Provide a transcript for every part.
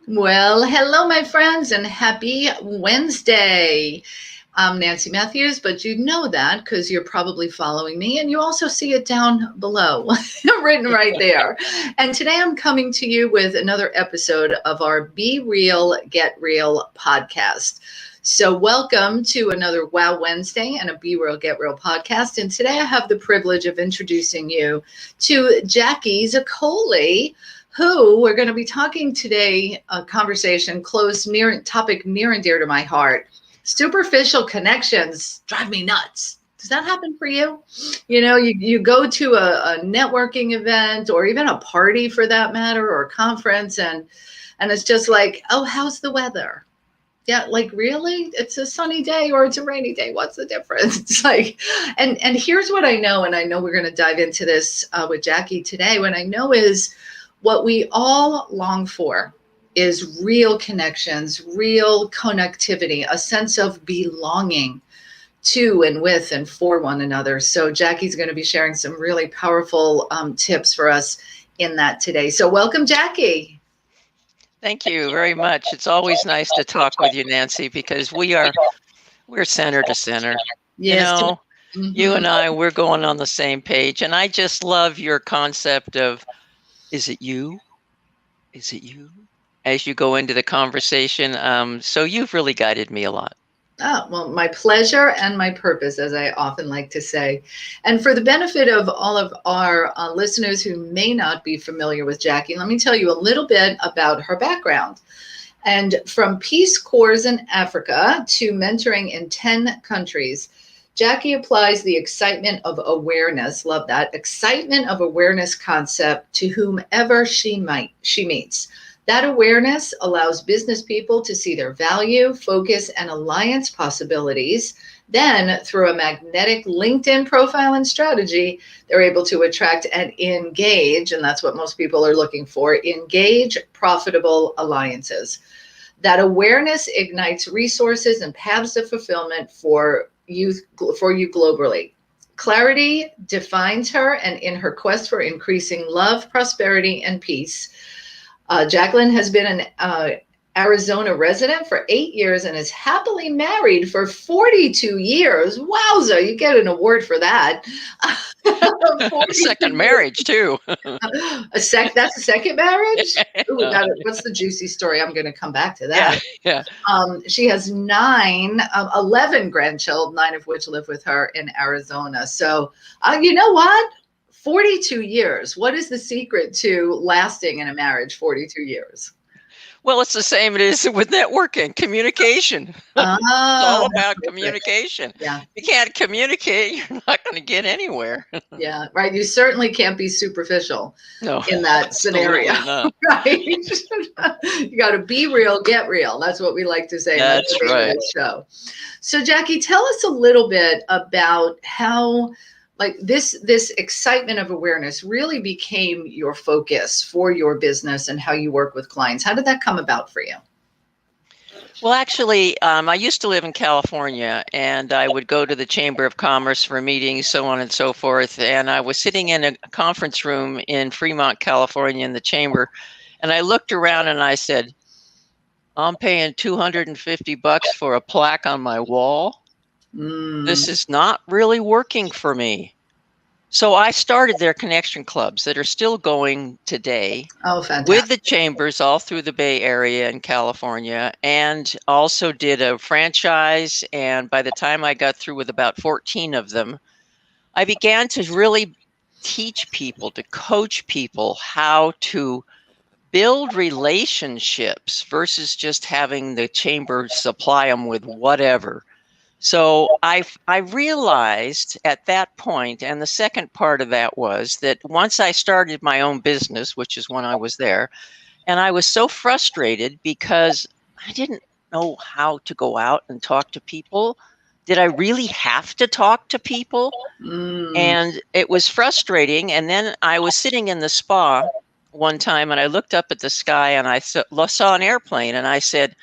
Well, hello, my friends, and happy Wednesday. I'm Nancy Matthews, but you know that because you're probably following me, and you also see it down below, written right there. And today I'm coming to you with another episode of our Be Real, Get Real podcast. So, welcome to another Wow Wednesday and a Be Real, Get Real podcast. And today I have the privilege of introducing you to Jacque Zoccoli, who we're going to be talking today, a conversation topic near and dear to my heart. Superficial connections drive me nuts. Does that happen for you? You go to a networking event or even a party for that matter, or a conference, and it's just like, oh, how's the weather? Yeah, like really? It's a sunny day or it's a rainy day. What's the difference? It's like, and here's what I know, and I know we're going to dive into this with Jacque today. What I know is what we all long for is real connections, real connectivity, a sense of belonging to and with and for one another. So Jacque's going to be sharing some really powerful tips for us in that today. So welcome, Jacque. Thank you very much. It's always nice to talk with you, Nancy, because we're center to center. Yes. You and I, we're going on the same page. And I just love your concept of, is it you? Is it you? As you go into the conversation. So you've really guided me a lot. Oh, well, my pleasure and my purpose, as I often like to say. And for the benefit of all of our listeners who may not be familiar with Jacque, let me tell you a little bit about her background. And from Peace Corps in Africa to mentoring in 10 countries, Jacque applies the excitement of awareness, love that, excitement of awareness concept to whomever she meets. That awareness allows business people to see their value, focus, and alliance possibilities. Then, through a magnetic LinkedIn profile and strategy, they're able to attract and engage, and that's what most people are looking for, engage profitable alliances. That awareness ignites resources and paths of fulfillment for you globally. Clarity defines her, and in her quest for increasing love, prosperity, and peace, Jaclyn has been an Arizona resident for 8 years and is happily married for 42 years. Wowza, you get an award for that. Second marriage, too. That's a second marriage? Ooh, what's the juicy story? I'm going to come back to that. Yeah. She has 11 grandchildren, 9 of which live with her in Arizona. So, you know what? 42 years. What is the secret to lasting in a marriage 42 years? Well, it's the same it is with networking, communication. It's all about communication. Yeah. You can't communicate, you're not going to get anywhere. Yeah, right. You certainly can't be superficial in that scenario. Right? You got to be real, get real. That's what we like to say. That's right. Show. So, Jacque, tell us a little bit about how this excitement of awareness really became your focus for your business and how you work with clients. How did that come about for you? Well, actually, I used to live in California, and I would go to the Chamber of Commerce for meetings, so on and so forth. And I was sitting in a conference room in Fremont, California, in the chamber, and I looked around and I said, I'm paying $250 for a plaque on my wall. This is not really working for me. So I started their connection clubs that are still going today. Oh, fantastic. With the chambers all through the Bay Area in California, and also did a franchise. And by the time I got through with about 14 of them, I began to really teach people, to coach people how to build relationships versus just having the chamber supply them with whatever. So I realized at that point, and the second part of that was that once I started my own business, which is when I was there, and I was so frustrated because I didn't know how to go out and talk to people. Did I really have to talk to people? And it was frustrating. And then I was sitting in the spa one time and I looked up at the sky and I saw an airplane and I said,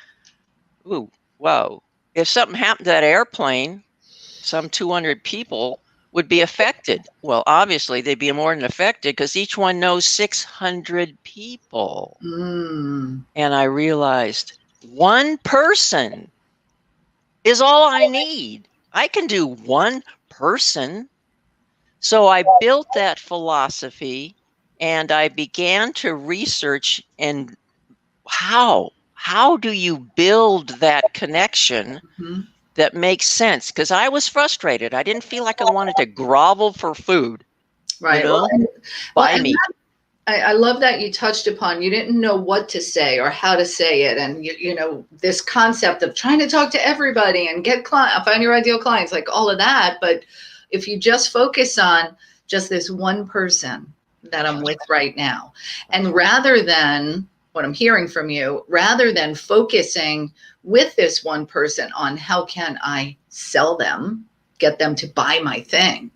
ooh, whoa. If something happened to that airplane, some 200 people would be affected. Well, obviously they'd be more than affected because each one knows 600 people. Mm. And I realized one person is all I need. I can do one person. So I built that philosophy and I began to research and how do you build that connection Mm-hmm. that makes sense? Because I was frustrated. I didn't feel like I wanted to grovel for food, Right. Well, buy meat. I love that you touched upon, you didn't know what to say or how to say it. And, you know, this concept of trying to talk to everybody and find your ideal clients, like all of that. But if you just focus on just this one person that I'm with right now, and rather than what I'm hearing from you, rather than focusing with this one person on how can I sell them, get them to buy my thing,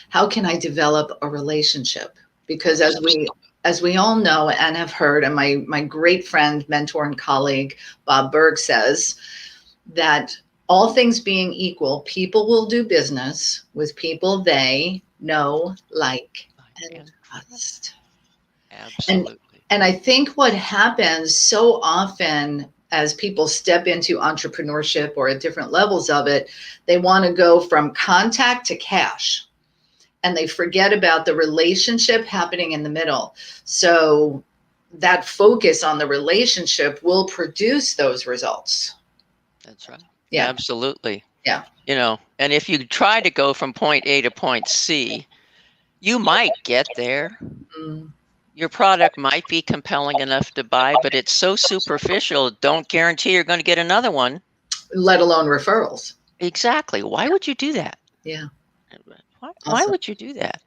how can I develop a relationship? Because as we all know and have heard, and my great friend, mentor, and colleague, Bob Berg says that all things being equal, people will do business with people they know, like, and trust. Absolutely. And I think what happens so often as people step into entrepreneurship or at different levels of it, they want to go from contact to cash. And they forget about the relationship happening in the middle. So that focus on the relationship will produce those results. That's right. Yeah. Absolutely. Yeah. You know, and if you try to go from point A to point C, you might get there. Mm. Your product might be compelling enough to buy, but it's so superficial, don't guarantee you're going to get another one. Let alone referrals. Exactly. Why would you do that? Yeah. Why would you do that?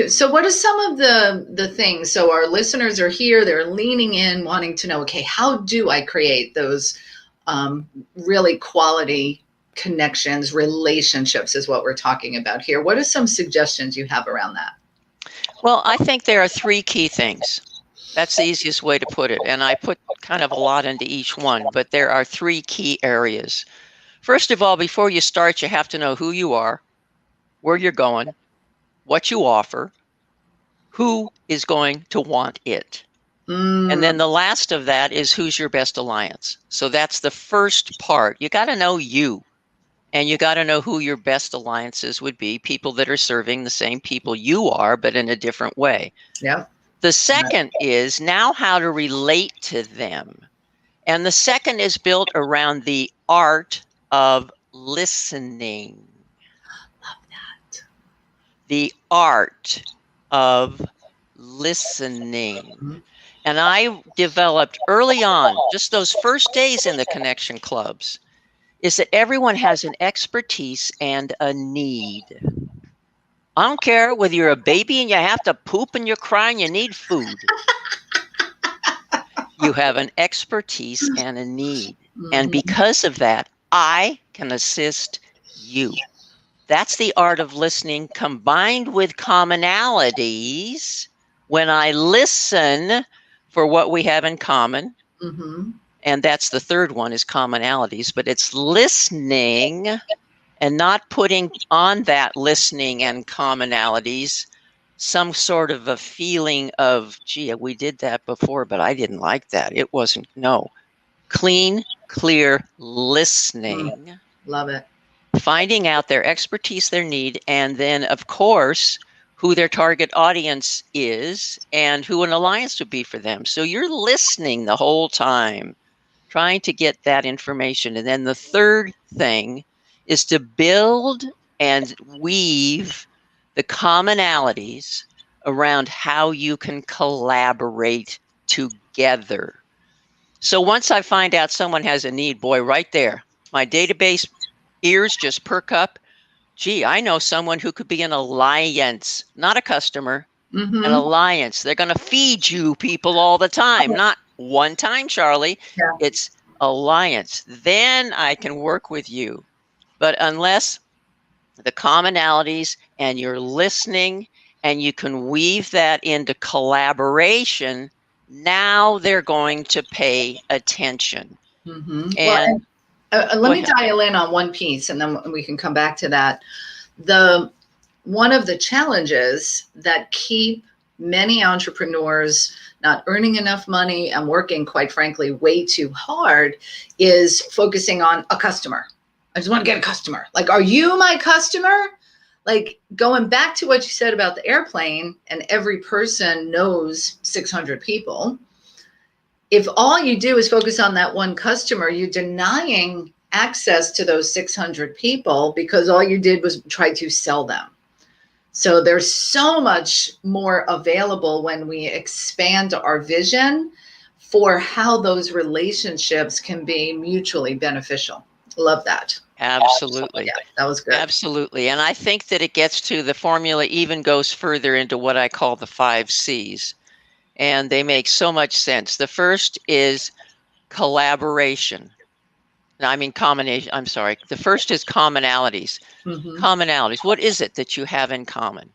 So what are some of the things? So our listeners are here, they're leaning in, wanting to know, okay, how do I create those really quality connections, relationships is what we're talking about here. What are some suggestions you have around that? Well, I think there are 3 key things. That's the easiest way to put it. And I put kind of a lot into each one, but there are 3 key areas. First of all, before you start, you have to know who you are, where you're going, what you offer, who is going to want it. And then the last of that is who's your best alliance. So that's the first part. You got to know you, and you got to know who your best alliances would be, people that are serving the same people you are, but in a different way. Yeah. The second is now how to relate to them. And the second is built around the art of listening. Love that. The art of listening. Mm-hmm. And I developed early on, just those first days in the connection clubs, is that everyone has an expertise and a need. I don't care whether you're a baby and you have to poop and you're crying, you need food. You have an expertise and a need. Mm-hmm. And because of that, I can assist you. That's the art of listening combined with commonalities. When I listen for what we have in common, Mm-hmm. and that's the third one is commonalities, but it's listening and not putting on that listening and commonalities some sort of a feeling of, gee, we did that before, but I didn't like that. It wasn't, no. Clean, clear listening. Love it. Finding out their expertise, their need, and then, of course, who their target audience is and who an alliance would be for them. So you're listening the whole time, trying to get that information. And then the third thing is to build and weave the commonalities around how you can collaborate together. So once I find out someone has a need, boy, right there, my database ears just perk up. Gee, I know someone who could be an alliance, not a customer, Mm-hmm. an alliance. They're going to feed you people all the time, not one time, Charlie. Yeah. It's alliance. Then I can work with you. But unless the commonalities and you're listening and you can weave that into collaboration, now they're going to pay attention. Mm-hmm. And let me dial in on one piece and then we can come back to that. one of the challenges that keep many entrepreneurs not earning enough money and working, quite frankly, way too hard is focusing on a customer. I just want to get a customer. Like, are you my customer? Like, going back to what you said about the airplane, and every person knows 600 people. If all you do is focus on that one customer, you're denying access to those 600 people because all you did was try to sell them. So there's so much more available when we expand our vision for how those relationships can be mutually beneficial. Love that. Absolutely. Yeah, that was good. Absolutely. And I think that it gets to the formula, even goes further into what I call the 5 C's. And they make so much sense. The first is collaboration. I mean, combination. I'm sorry. The first is commonalities. Commonalities. What is it that you have in common?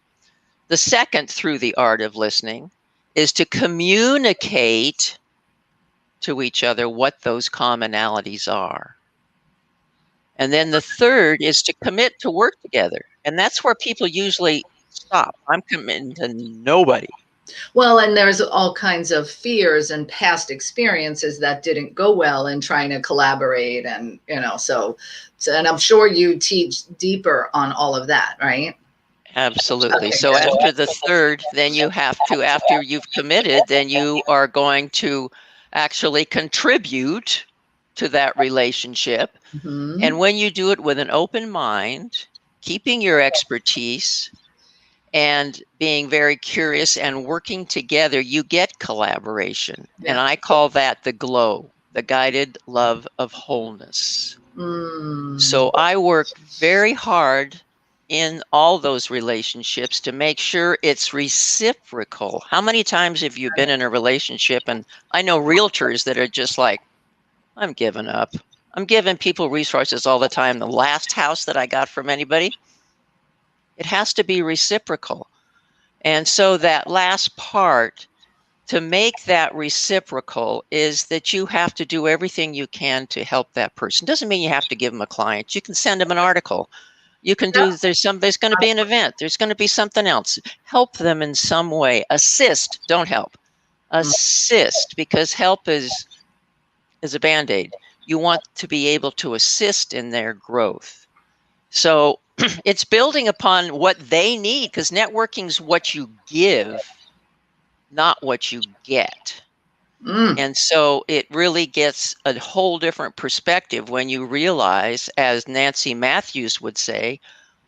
The second, through the art of listening, is to communicate to each other what those commonalities are. And then the third is to commit to work together. And that's where people usually stop. I'm committing to nobody. Well, and there's all kinds of fears and past experiences that didn't go well in trying to collaborate. And, so and I'm sure you teach deeper on all of that, right? Absolutely. So after the third, then you have to, after you've committed, then you are going to actually contribute to that relationship. And when you do it with an open mind, keeping your expertise and being very curious and working together, you get collaboration. Yeah. And I call that the glow, the guided love of wholeness. So I work very hard in all those relationships to make sure it's reciprocal. How many times have you been in a relationship? And I know realtors that are just like, I'm giving up. I'm giving people resources all the time. The last house that I got from anybody, it has to be reciprocal. And so that last part, to make that reciprocal, is that you have to do everything you can to help that person. Doesn't mean you have to give them a client. You can send them an article. You can do, there's going to be an event. There's going to be something else. Help them in some way. Assist, don't help. Assist, because help is a Band-Aid. You want to be able to assist in their growth. So it's building upon what they need, because networking's what you give, not what you get. And so it really gets a whole different perspective when you realize, as Nancy Matthews would say,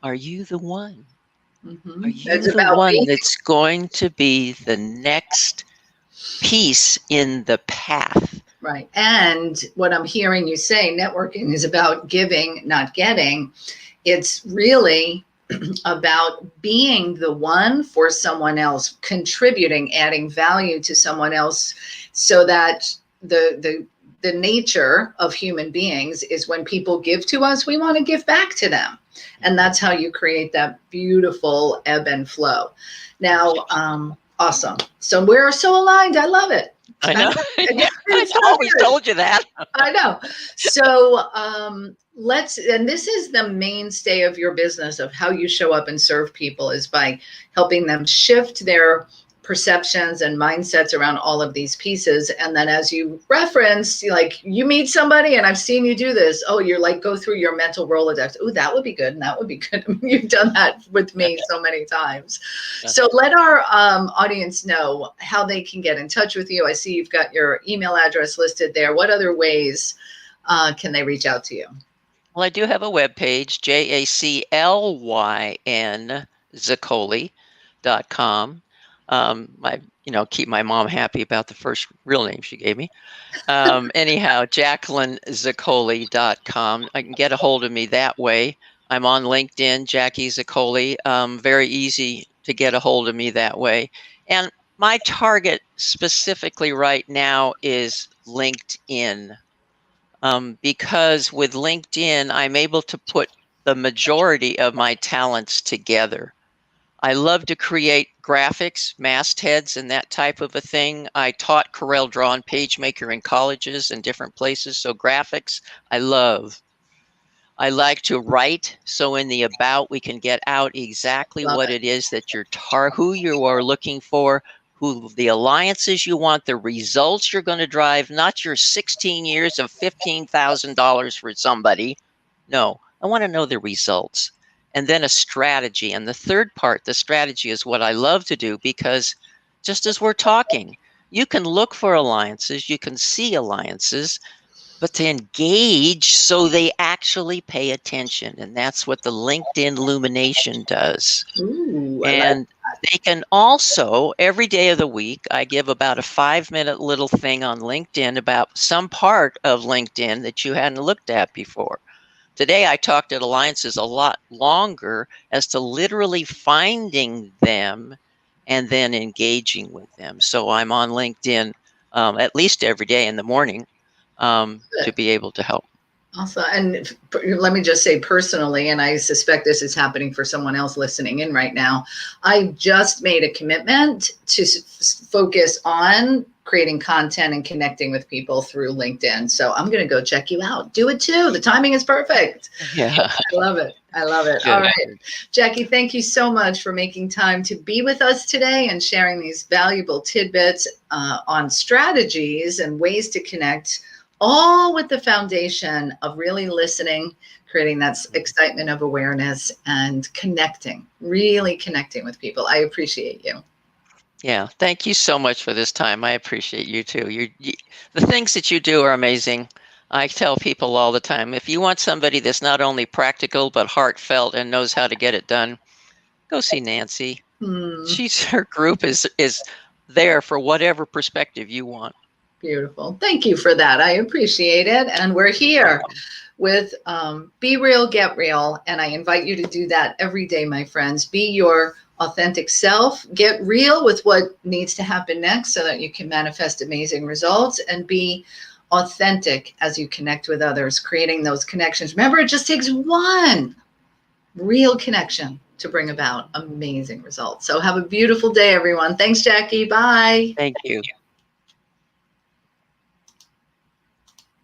are you the one? Are you the one that's going to be the next piece in the path? Right. And what I'm hearing you say, networking is about giving, not getting. It's really about being the one for someone else, contributing, adding value to someone else, so that the nature of human beings is when people give to us, we want to give back to them. And that's how you create that beautiful ebb and flow. Now, awesome. So we're so aligned. I love it. I know. I've always told you that. I know. So and this is the mainstay of your business, of how you show up and serve people, is by helping them shift their perceptions and mindsets around all of these pieces. And then, as you referenced, like, you meet somebody, and I've seen you do this. Oh, you're like, go through your mental Rolodex. Oh, that would be good. And that would be good. I mean, you've done that with me so many times. So let our audience know how they can get in touch with you. I see you've got your email address listed there. What other ways can they reach out to you? Well, I do have a webpage, Jaclyn Zoccoli.com. Keep my mom happy about the first real name she gave me. Anyhow, JaclynZoccoli.com. I can get a hold of me that way. I'm on LinkedIn, Jacque Zoccoli. Very easy to get a hold of me that way. And my target specifically right now is LinkedIn. Because with LinkedIn, I'm able to put the majority of my talents together. I love to create graphics, mastheads, and that type of a thing. I taught CorelDRAW and PageMaker in colleges and different places, so graphics I love. I like to write, so in the about we can get out exactly Love what it. it is that who you are looking for, who the alliances you want, the results you're going to drive, not your 16 years of $15,000 for somebody. No, I want to know the results. And then a strategy. And the third part, the strategy, is what I love to do, because just as we're talking, you can look for alliances, you can see alliances, but to engage so they actually pay attention. And that's what the LinkedIn Illumination does. Ooh, I like. And they can also, every day of the week, I give about a 5-minute little thing on LinkedIn about some part of LinkedIn that you hadn't looked at before. Today, I talked at alliances a lot longer as to literally finding them and then engaging with them. So I'm on LinkedIn at least every day in the morning to be able to help. Also, and let me just say personally, and I suspect this is happening for someone else listening in right now, I just made a commitment to focus on creating content and connecting with people through LinkedIn. So I'm going to go check you out. Do it too. The timing is perfect. Yeah. I love it. I love it. Good. All right. Jackie, thank you so much for making time to be with us today and sharing these valuable tidbits on strategies and ways to connect, all with the foundation of really listening, creating that excitement of awareness, and connecting, really connecting with people. I appreciate you. Yeah. Thank you so much for this time. I appreciate you too. The things that you do are amazing. I tell people all the time, if you want somebody that's not only practical but heartfelt and knows how to get it done, go see Nancy. Her group is there for whatever perspective you want. Beautiful. Thank you for that. I appreciate it. And we're here with Be Real, Get Real. And I invite you to do that every day, my friends. Be your authentic self. Get real with what needs to happen next so that you can manifest amazing results, and be authentic as you connect with others, creating those connections. Remember, it just takes one real connection to bring about amazing results. So have a beautiful day, everyone. Thanks, Jackie. Bye. Thank you.